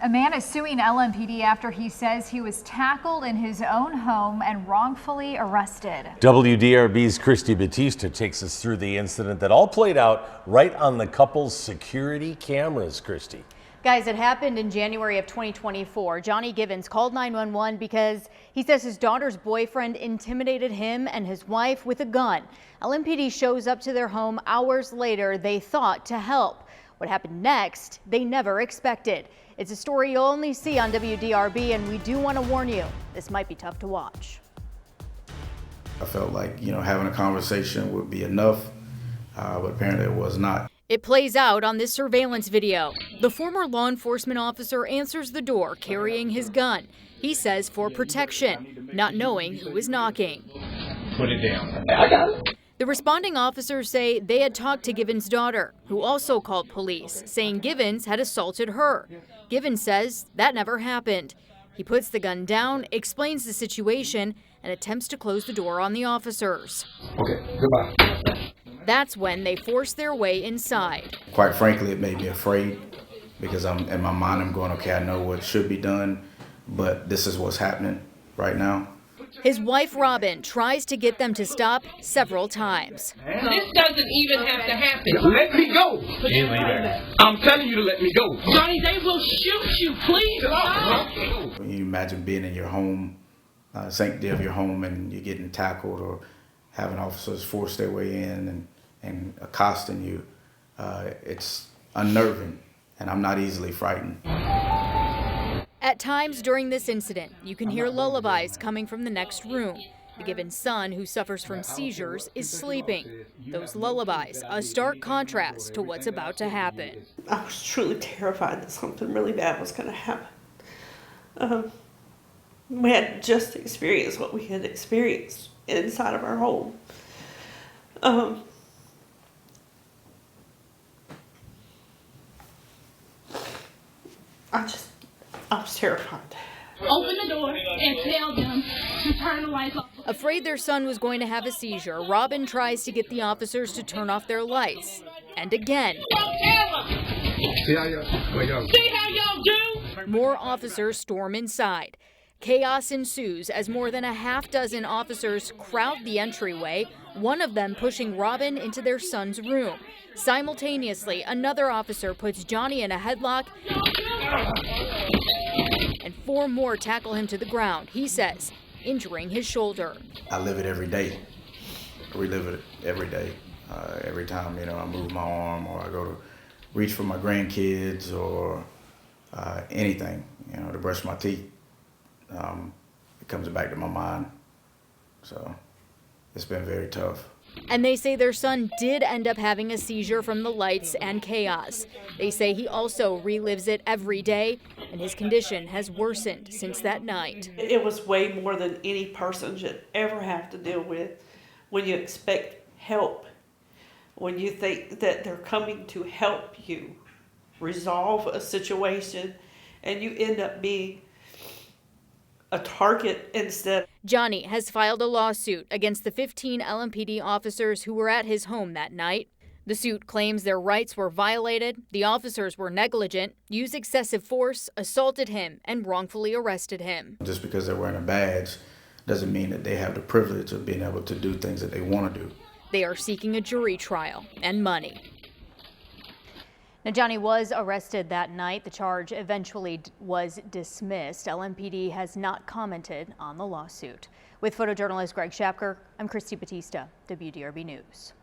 A man is suing LMPD after he says he was tackled in his own home and wrongfully arrested. WDRB's Christy Batista takes us through the incident that all played out right on the couple's security cameras. Christy. Guys, it happened in January of 2024. Johnny Givens called 911 because he says his daughter's boyfriend intimidated him and his wife with a gun. LMPD shows up to their home hours later, they thought to help. What happened next, they never expected. It's a story you'll only see on WDRB, and we do want to warn you, this might be tough to watch. I felt like, having a conversation would be enough, but apparently it was not. It plays out on this surveillance video. The former law enforcement officer answers the door carrying his gun. He says for protection, not knowing who is knocking. Put it down. I got it. The responding officers say they had talked to Givens' daughter, who also called police, saying Givens had assaulted her. Givens says that never happened. He puts the gun down, explains the situation, and attempts to close the door on the officers. Okay, goodbye. That's when they force their way inside. Quite frankly, it made me afraid because in my mind, I'm going, okay, I know what should be done, but this is what's happening right now. His wife, Robin, tries to get them to stop several times. This doesn't even have to happen. Let me go. I'm telling you to let me go. Johnny, they will shoot you. Please stop. When you imagine being in your home, sanctity of your home, and you're getting tackled or having officers force their way in and accosting you, it's unnerving, and I'm not easily frightened. At times during this incident, you can hear lullabies coming from the next room. The Givens' son, who suffers from seizures, is sleeping. Those lullabies, a stark contrast to what's about to happen. I was truly terrified that something really bad was going to happen. We had just experienced what we had experienced inside of our home. I was terrified. Open the door and tell them to turn the lights off. Afraid their son was going to have a seizure, Robin tries to get the officers to turn off their lights. And again. Don't tell them. See how y'all do? More officers storm inside. Chaos ensues as more than a half dozen officers crowd the entryway, one of them pushing Robin into their son's room. Simultaneously, another officer puts Johnny in a headlock, and four more tackle him to the ground, he says, injuring his shoulder. I live it every day. I relive it every day. Every time, I move my arm or I go to reach for my grandkids or anything, to brush my teeth. It comes back to my mind. So it's been very tough. And they say their son did end up having a seizure from the lights and chaos. They say he also relives it every day, and his condition has worsened since that night. It was way more than any person should ever have to deal with when you expect help, when you think that they're coming to help you resolve a situation, and you end up being a target instead. Johnny has filed a lawsuit against the 15 LMPD officers who were at his home that night. The suit claims their rights were violated, the officers were negligent, used excessive force, assaulted him, and wrongfully arrested him. Just because they're wearing a badge doesn't mean that they have the privilege of being able to do things that they want to do. They are seeking a jury trial and money. Now, Johnny was arrested that night. The charge eventually was dismissed. LMPD has not commented on the lawsuit. With photojournalist Greg Shapker, I'm Christy Batista, WDRB News.